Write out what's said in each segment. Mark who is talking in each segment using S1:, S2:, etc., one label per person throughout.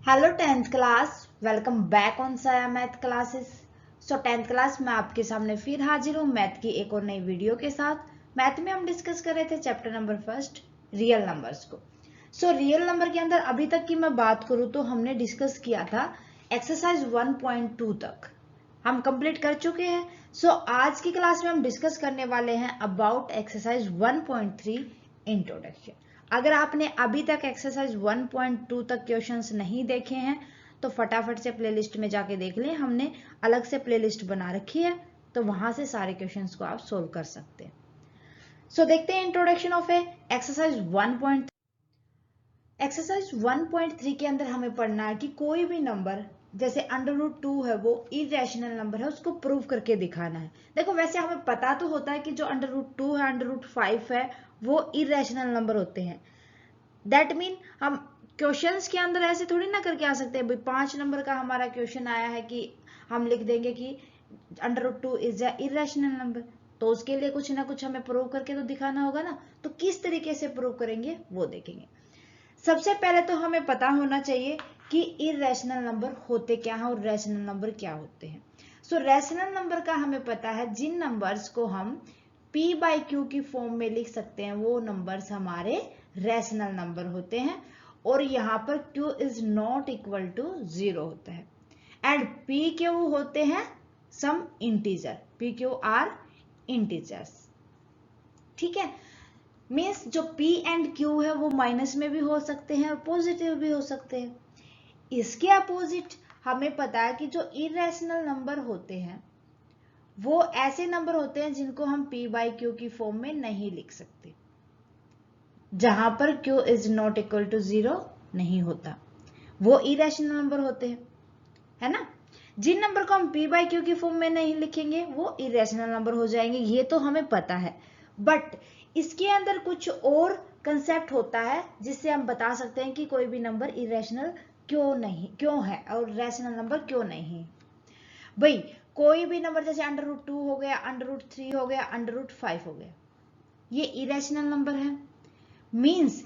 S1: Hello tenth class, welcome back on Saya math classes. So tenth class में आपके सामने फिर हाजिर हूँ मैथ की एक और नई वीडियो के साथ। मैथ में हम डिस्कस कर रहे थे chapter number first, real numbers को। सो रियल नंबर के अंदर अभी तक की मैं बात करूँ तो हमने डिस्कस किया था एक्सरसाइज 1.2 तक हम कंप्लीट कर चुके हैं। सो आज की क्लास में हम डिस्कस करने वाले हैं अबाउट एक्सरसाइज 1.3 इंट्रोडक्शन। अगर आपने अभी तक एक्सरसाइज 1.2 तक क्वेश्चंस नहीं देखे हैं तो फटाफट से प्लेलिस्ट में जाके देख लें। हमने अलग से प्लेलिस्ट बना रखी है तो वहां से सारे क्वेश्चंस को आप सोल्व कर सकते हैं। सो देखते हैं इंट्रोडक्शन ऑफ एक्सरसाइज 1. एक्सरसाइज 1.3 के अंदर हमें पढ़ना है कि कोई भी नंबर जैसे √2 है वो इरेशनल नंबर है, उसको प्रूव करके दिखाना है। देखो वैसे हमें पता तो होता है कि जो √2 है, √5 है, वो इरेशनल नंबर होते हैं। दैट मीन हम क्वेश्चंस के अंदर ऐसे थोड़ी ना करके आ सकते हैं। भाई 5 नंबर का हमारा क्वेश्चन आया है कि हम लिख देंगे कि √2 इज अ इरेशनल नंबर, तो उसके लिए कुछ ना कुछ हमें प्रूव करके तो दिखाना होगा ना। तो किस तरीके से प्रूव करेंगे वो देखेंगे। सबसे पहले तो हमें पता होना चाहिए कि इरेशनल नंबर होते क्या हैं और रैशनल नंबर क्या होते हैं। सो रैशनल नंबर का हमें पता है, जिन नंबर्स को हम p/q की फॉर्म में लिख सकते हैं वो नंबर्स हमारे रैशनल नंबर होते हैं। और यहाँ पर q is not equal to 0 होता है एंड pq होते हैं some integer, pq are integers. ठीक है, मीन्स जो p एंड q है वो माइनस में भी हो सकते हैं और पॉजिटिव भी हो सकते हैं। इसके अपोजिट हमें पता है कि जो इरेशनल नंबर होते हैं वो ऐसे नंबर होते हैं जिनको हम p/q की फॉर्म में नहीं लिख सकते, जहां पर q is not equal to 0 नहीं होता, वो इरेशनल नंबर होते हैं, है ना। जिन नंबर को हम p/q की फॉर्म में नहीं लिखेंगे वो इरेशनल नंबर हो जाएंगे, ये तो हमें पता है। बट इसके अंदर कुछ और कंसेप्ट होता है जिससे हम बता सकते हैं कि कोई भी नंबर इरेशनल क्यों है और रैशनल नंबर क्यों नहीं। भाई कोई भी नंबर जैसे √2 हो गया, √3 हो गया, √5 हो गया, ये इरेशनल नंबर है। Means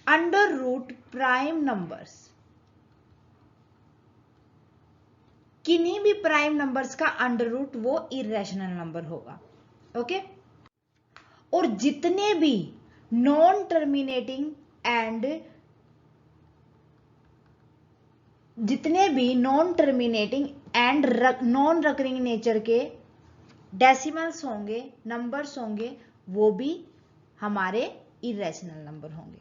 S1: under root prime numbers, किन्हीं भी प्राइम नंबर्स का अंडर रूट वो इरेशनल नंबर होगा। ओके, और जितने भी non terminating and non recurring nature के डेसिमल्स होंगे, नंबर्स होंगे, वो भी हमारे इरेशनल नंबर होंगे।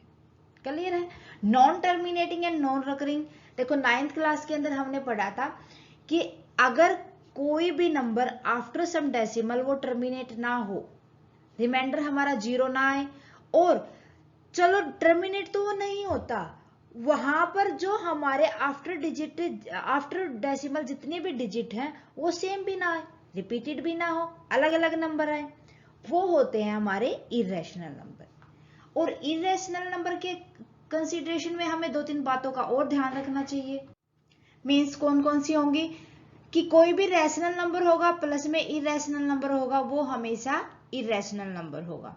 S1: क्लियर है। Non terminating and non recurring, देखो 9th क्लास के अंदर हमने पढ़ा था कि अगर कोई भी नंबर आफ्टर सम डेसिमल वो टर्मिनेट ना हो, रिमाइंडर हमारा 0 ना आए, और चलो टर्मिनेट तो वो नहीं होता, वहां पर जो हमारे आफ्टर डेसिमल जितने भी डिजिट हैं वो सेम भी ना आए, रिपीटेड भी ना हो, अलग अलग नंबर आए, वो होते हैं हमारे इरेशनल नंबर। और इरेशनल नंबर के कंसीडरेशन में हमें 2-3 बातों का और ध्यान रखना चाहिए। मीन्स कौन कौन सी होंगी कि कोई भी रैशनल नंबर होगा प्लस में इरेशनल नंबर होगा वो हमेशा इरेशनल नंबर होगा।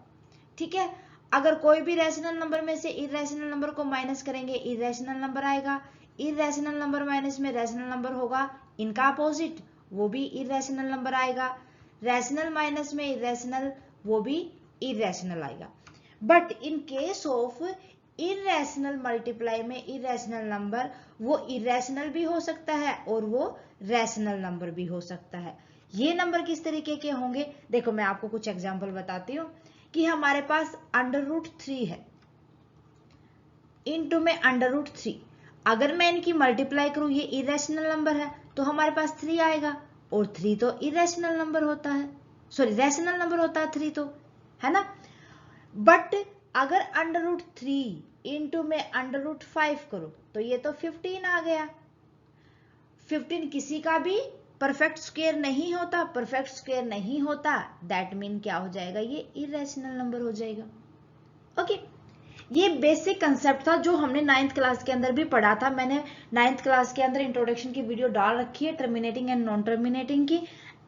S1: ठीक है, अगर कोई भी रैशनल नंबर में से इरेशनल नंबर को माइनस करेंगे इरेशनल नंबर आएगा, इरेशनल नंबर माइनस में रैशनल नंबर होगा, इनका अपोजिट वो भी इरेशनल नंबर आएगा, रैशनल माइनस में इरेशनल वो भी इरेशनल आएगा। But in case of irrational multiply में इरेशनल नंबर, वो इरेशनल भी हो सकता है और वो रैशनल नंबर भी हो सकता है। ये नंबर किस तरीके के होंगे, देखो मैं आपको कुछ एग्जांपल बताती हूँ कि हमारे पास √3 है, इनटू में √3, अगर मैं इनकी मल्टीप्लाई करूं, ये इरेशनल नंबर है तो हमारे पास 3 आएगा, और 3 तो इरेशनल नंबर होता है, सॉरी रैशनल नंबर होता है 3 तो, है ना। बट अगर √3 इंटू में √5 करो तो ये तो 15 आ गया। 15 किसी का भी परफेक्ट स्क्वायर नहीं होता, परफेक्ट स्क्वायर नहीं होता, दैट मीन क्या हो जाएगा, ये इरेशनल नंबर हो जाएगा। ओके, ये बेसिक कंसेप्ट था जो हमने 9th क्लास के अंदर भी पढ़ा था। मैंने 9th क्लास के अंदर इंट्रोडक्शन की वीडियो डाल रखी है, टर्मिनेटिंग एंड नॉन टर्मिनेटिंग की,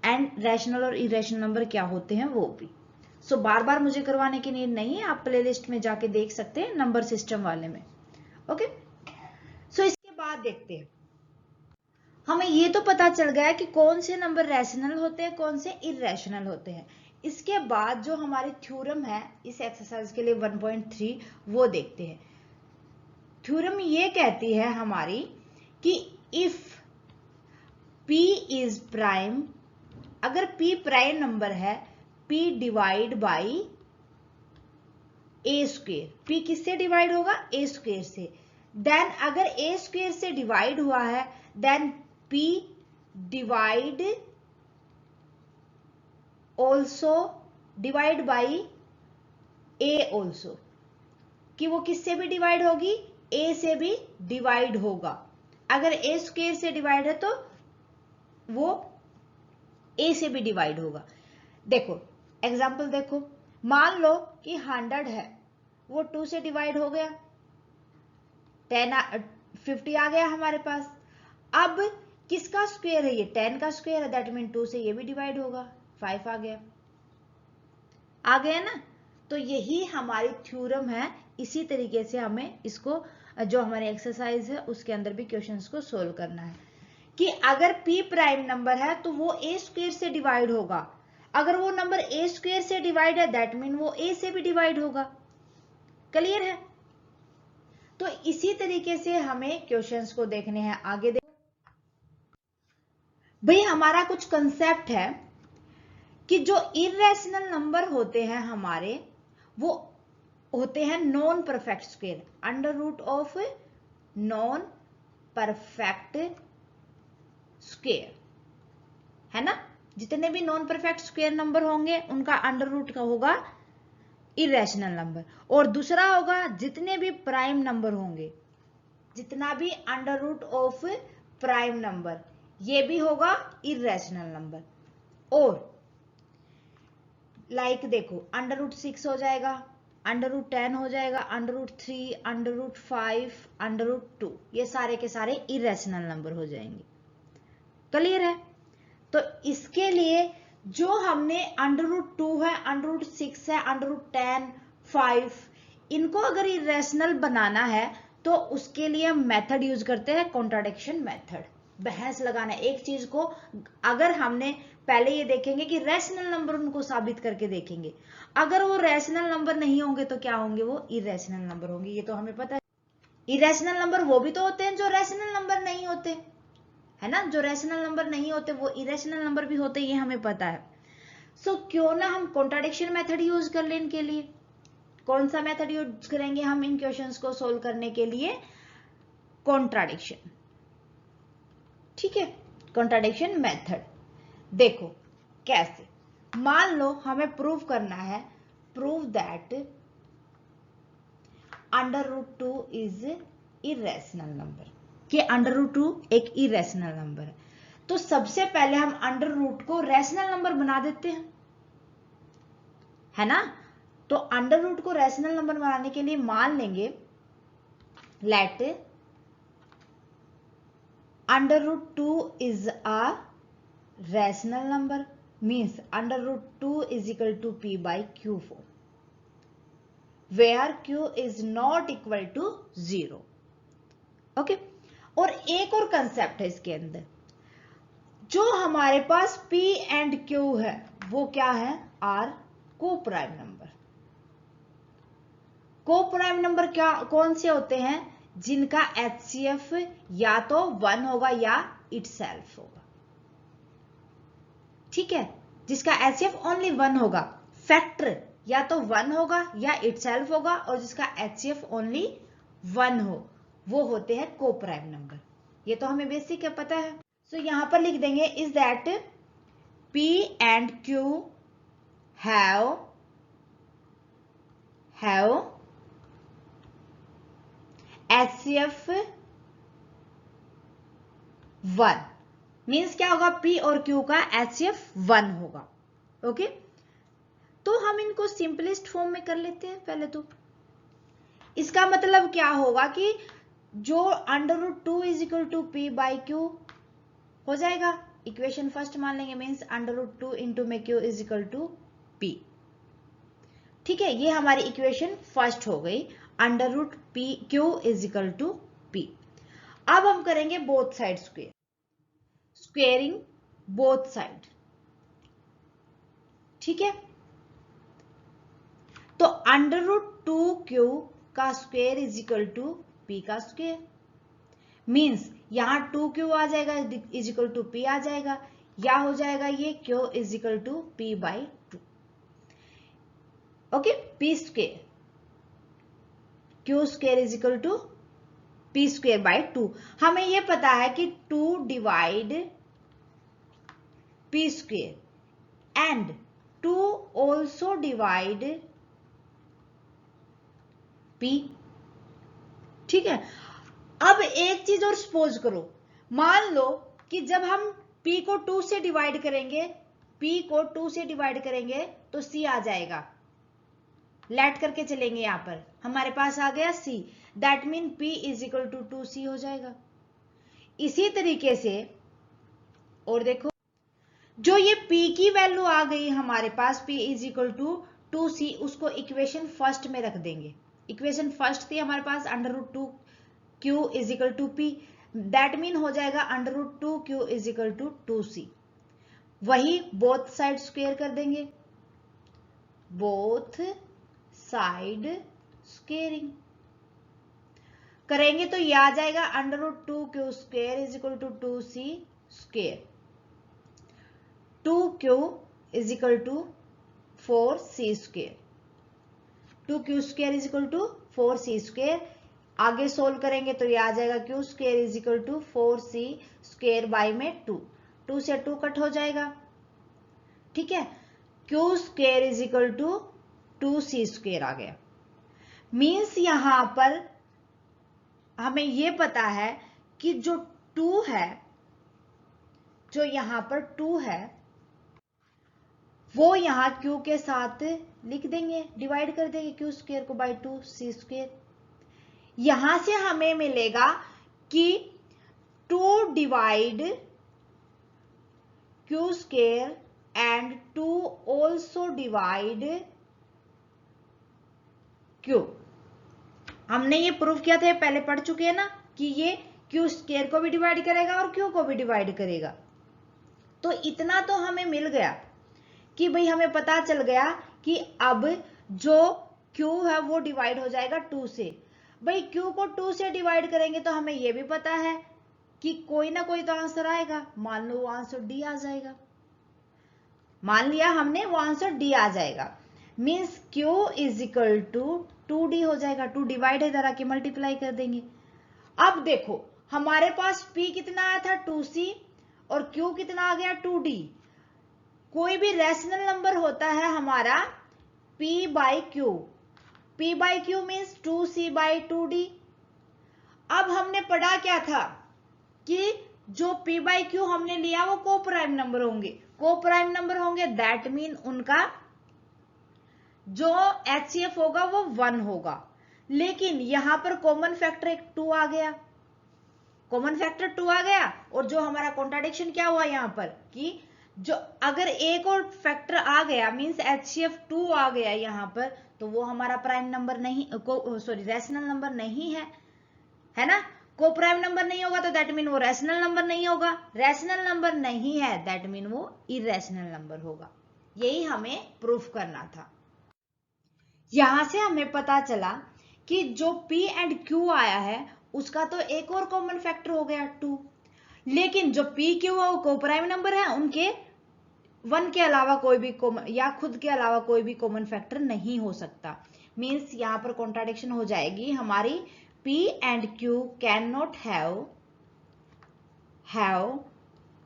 S1: एंड रैशनल और इरेशनल नंबर क्या होते हैं वो भी। सो बार बार मुझे करवाने की नीड नहीं है, आप प्लेलिस्ट में जाके देख सकते हैं नंबर सिस्टम वाले में। ओके, सो इसके बाद देखते हैं। हमें ये तो पता चल गया कि कौन से नंबर रैशनल होते हैं, कौन से इररेशनल होते हैं। इसके बाद जो हमारी थ्योरम है इस एक्सरसाइज के लिए 1.3 वो देखते हैं। थ्योरम ये कहती है हमारी कि इफ p इज प्राइम, अगर p प्राइम नंबर है, p divide by a square, p किससे डिवाइड होगा, a स्क्वेयर से, देन अगर a स्क्वेयर से डिवाइड हुआ है then p divide also divide by a also, कि वो किससे भी डिवाइड होगी, a से भी डिवाइड होगा। अगर a स्क्वेयर से डिवाइड है तो वो a से भी डिवाइड होगा। देखो एग्जाम्पल देखो, मान लो कि 100 है, वो 2 से डिवाइड हो गया, 50 आ गया हमारे पास। अब किसका स्क्वायर है, ये 10 का स्क्वायर है, दैट मीन 2 से ये भी डिवाइड होगा, 5 आ गया ना। तो यही हमारी थ्योरम है। इसी तरीके से हमें इसको, जो हमारी एक्सरसाइज है उसके अंदर भी क्वेश्चंस को सोल्व करना है कि अगर p प्राइम नंबर है तो वो a स्क्वायर से डिवाइड होगा। अगर वो नंबर a स्क्वायर से डिवाइड है दैट मीन वो a से भी डिवाइड होगा। क्लियर है? तो इसी तरीके से हमें क्वेश्चंस को देखने हैं। आगे देखो भाई, हमारा कुछ कंसेप्ट है कि जो इररेशनल नंबर होते हैं हमारे, वो होते हैं non perfect square, under root of non perfect square, है ना। जितने भी नॉन परफेक्ट स्क्वायर नंबर होंगे उनका अंडर रूट का होगा इररेशनल नंबर। और दूसरा होगा जितने भी प्राइम नंबर होंगे, जितना भी under root of prime number, ये भी होगा इररेशनल नंबर। और लाइक देखो, अंडर रूट 6 हो जाएगा, अंडर रूट 10 हो जाएगा, under root 3, under root 5, under root 2, ये सारे के सारे इररेशनल नंबर हो जाएंगे। क्लियर है? तो इसके लिए जो हमने अंडर रूट 2 है, अंडर रूट 6 है, अंडर रूट 10, 5, इनको अगर इररेशनल बनाना है तो उसके लिए हम मेथड यूज करते हैं, कॉन्ट्राडिक्शन मेथड। बहस लगाना एक चीज को, अगर हमने पहले ये देखेंगे कि रैशनल नंबर उनको साबित करके देखेंगे, अगर वो रैशनल नंबर नहीं होंगे तो क्या होंगे, वो इररेशनल नंबर होंगे। ये तो हमें पता है। इररेशनल नंबर वो भी तो होते हैं जो रैशनल नंबर नहीं होते, है ना। जो रैशनल नंबर नहीं होते वो इरेशनल नंबर भी होते, ये हमें पता है। सो क्यों ना हम कॉन्ट्राडिक्शन मेथड यूज कर लें इनके लिए। कौन सा मेथड यूज करेंगे हम इन क्वेश्चंस को सोल्व करने के लिए? कॉन्ट्राडिक्शन। ठीक है, कॉन्ट्राडिक्शन मेथड। देखो कैसे, मान लो हमें प्रूव करना है, prove that under root 2 is irrational number, कि अंडर रूट 2 एक इरेशनल नंबर है। तो सबसे पहले हम अंडर रूट को रैशनल नंबर बना देते हैं, है ना। तो अंडर रूट को रैशनल नंबर बनाने के लिए मान लेंगे let under root 2 is a rational number, means under root 2 is equal to p by q form, where q is not equal to 0। Okay, और एक और कंसेप्ट है इसके अंदर, जो हमारे पास p एंड q है वो क्या है, आर को प्राइम नंबर। को प्राइम नंबर क्या कौन से होते हैं, जिनका HCF या तो 1 होगा या इटसेल्फ होगा। ठीक है, जिसका HCF ओनली 1 होगा, फैक्टर या तो 1 होगा या इटसेल्फ होगा, और जिसका HCF ओनली 1 हो वो होते हैं को प्राइम नंबर। ये तो हमें बेसिक है, पता है। सो यहां पर लिख देंगे is that P and Q have HCF 1, means क्या होगा, P और Q का HCF 1 होगा। ओके, तो हम इनको सिंपलेस्ट फॉर्म में कर लेते हैं पहले तो। इसका मतलब क्या होगा कि जो under root 2 is equal to P by Q हो जाएगा, इक्वेशन फर्स्ट मान लेंगे, मीन्स अंडर रूट 2 इंटू में Q is equal to P। ठीक है, ये हमारी इक्वेशन फर्स्ट हो गई, under root P Q is equal to P। अब हम करेंगे both side square, squaring both side. ठीक है, तो अंडर रूट 2q का square is equal to p का स्क्वेयर। मीन्स यहां 2q आ जाएगा इज इक्वल टू p आ जाएगा, या हो जाएगा ये q is equal to p by 2। Okay, p square, q square is equal to p square by 2। हमें ये पता है कि 2 divide p square and 2 also divide p। ठीक है, अब एक चीज और सपोज करो, मान लो कि जब हम p को 2 से डिवाइड करेंगे, p को 2 से डिवाइड करेंगे तो c आ जाएगा। लेट करके चलेंगे, यहां पर हमारे पास आ गया c, that mean p is equal to 2c हो जाएगा। इसी तरीके से और देखो, जो ये p की वैल्यू आ गई हमारे पास, p is equal to 2c, उसको इक्वेशन फर्स्ट में रख देंगे। इक्वेशन फर्स्ट थी हमारे पास under root 2 q is equal to p, that mean हो जाएगा under root 2 q is equal to 2c। वही बोथ साइड स्क्वेयर कर देंगे, बोथ साइड स्क्वेयरिंग करेंगे तो ये आ जाएगा under root 2q square is equal to 2c square, 2q is equal to 4c square, 2q square is equal to 4c square. आगे solve करेंगे तो ये आ जाएगा q square is equal to 4c square by में 2, 2 से 2 cut हो जाएगा। ठीक है, q square is equal to 2c square आ गया। मीन्स यहां पर हमें ये पता है कि जो 2 है, जो यहां पर 2 है, वो यहां q के साथ लिख देंगे, डिवाइड कर देंगे q स्क्वेयर को बाई 2c स्क्वेयर। यहां से हमें मिलेगा कि 2 divide q square and 2 also divide q। हमने ये प्रूव किया था, पहले पढ़ चुके हैं ना, कि ये q स्क्वेयर को भी डिवाइड करेगा और q को भी डिवाइड करेगा। तो इतना तो हमें मिल गया कि भाई हमें पता चल गया कि अब जो q है वो डिवाइड हो जाएगा 2 से। भाई q को 2 से डिवाइड करेंगे तो हमें ये भी पता है कि कोई ना कोई तो आंसर आएगा। मान लो वो आंसर d आ जाएगा, मान लिया हमने वो आंसर d आ जाएगा। Means q is equal to 2d हो जाएगा। 2 डिवाइड इधर आके मल्टीप्लाई कर देंगे। अब देखो हमारे पास p कितना आया था 2c और q कितना आ गया 2d। कोई भी रैशनल नंबर होता है हमारा p by q, p by q means 2c by 2d। अब हमने पढ़ा क्या था कि जो p बाई q हमने लिया वो को प्राइम नंबर होंगे, को प्राइम नंबर होंगे, दैट मीन उनका जो HCF होगा वो 1 होगा। लेकिन यहां पर कॉमन फैक्टर एक 2 आ गया, कॉमन फैक्टर 2 आ गया, और जो हमारा कॉन्ट्राडिक्शन क्या हुआ यहां पर कि जो अगर एक और फैक्टर आ गया मींस HCF 2 आ गया यहां पर, तो वो हमारा प्राइम नंबर नहीं, सॉरी रैशनल नंबर नहीं है ना। को प्राइम नंबर नहीं होगा तो दैट मीन वो रैशनल नंबर नहीं होगा, रैशनल नंबर नहीं है दैट मीन वो इरेशनल नंबर होगा। यही हमें प्रूफ करना था। यहां से हमें पता चला कि जो p एंड q आया है उसका तो एक और कॉमन फैक्टर हो गया 2, लेकिन जो p q है वो को प्राइम नंबर है, उनके 1 के अलावा कोई भी कॉमन या खुद के अलावा कोई भी कॉमन फैक्टर नहीं हो सकता। मीन्स यहां पर कॉन्ट्राडिक्शन हो जाएगी हमारी, p and q can not have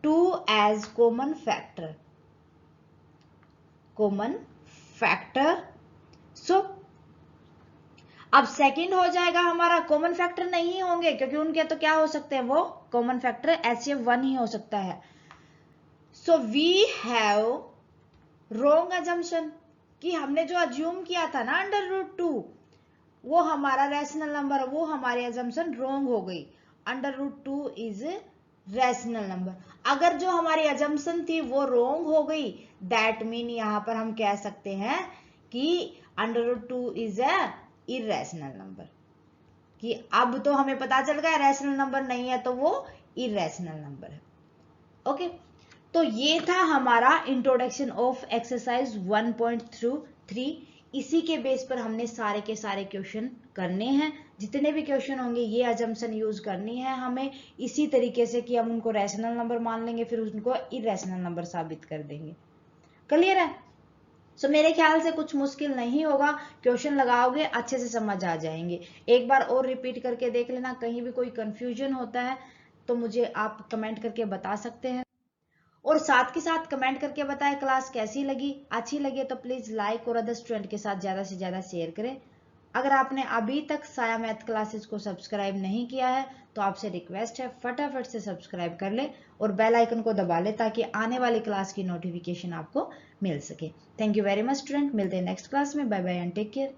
S1: 2 as common factor. So अब सेकंड हो जाएगा हमारा कॉमन फैक्टर नहीं होंगे, क्योंकि उनके तो क्या हो सकते हैं, वो कॉमन फैक्टर HCF 1 ही हो सकता है। So we have wrong assumption, कि हमने जो अज्यूम किया था ना अंडर रूट 2 वो हमारा रैशनल नंबर, वो हमारी अजम्पशन रॉन्ग हो गई। Under root 2 is rational number. अगर जो हमारी अजम्पशन थी वो रॉन्ग हो गई, दैट मीन यहां पर हम कह सकते हैं कि under root 2 is a irrational number, कि अब तो हमें पता चल गया रैशनल नंबर नहीं है तो वो इरेशनल नंबर है। ओके, तो ये था हमारा इंट्रोडक्शन ऑफ एक्सरसाइज 1.3। इसी के बेस पर हमने सारे के सारे क्वेश्चन करने हैं। जितने भी क्वेश्चन होंगे ये अजम्पशन यूज करनी है हमें इसी तरीके से कि हम उनको रैशनल नंबर मान लेंगे, फिर उनको इरेशनल नंबर साबित कर देंगे। क्लियर है? सो मेरे ख्याल से कुछ मुश्किल नहीं होगा, क्वेश्चन लगाओगे अच्छे से समझ आ जाएंगे। एक बार और रिपीट करके देख लेना, कहीं भी कोई कंफ्यूजन होता है तो मुझे आप कमेंट करके बता सकते हैं। और साथ के साथ कमेंट करके बताएं क्लास कैसी लगी। अच्छी लगे तो प्लीज लाइक और अदर स्टूडेंट के साथ ज्यादा से ज्यादा शेयर करें। अगर आपने अभी तक साया मैथ क्लासेस को सब्सक्राइब नहीं किया है तो आपसे रिक्वेस्ट है फटाफट से सब्सक्राइब कर ले और बेल आइकन को दबा ले ताकि आने वाली क्लास की नोटिफिकेशन आपको मिल सके। Thank you very much student, मिलते हैं नेक्स्ट क्लास में। Bye bye and take care.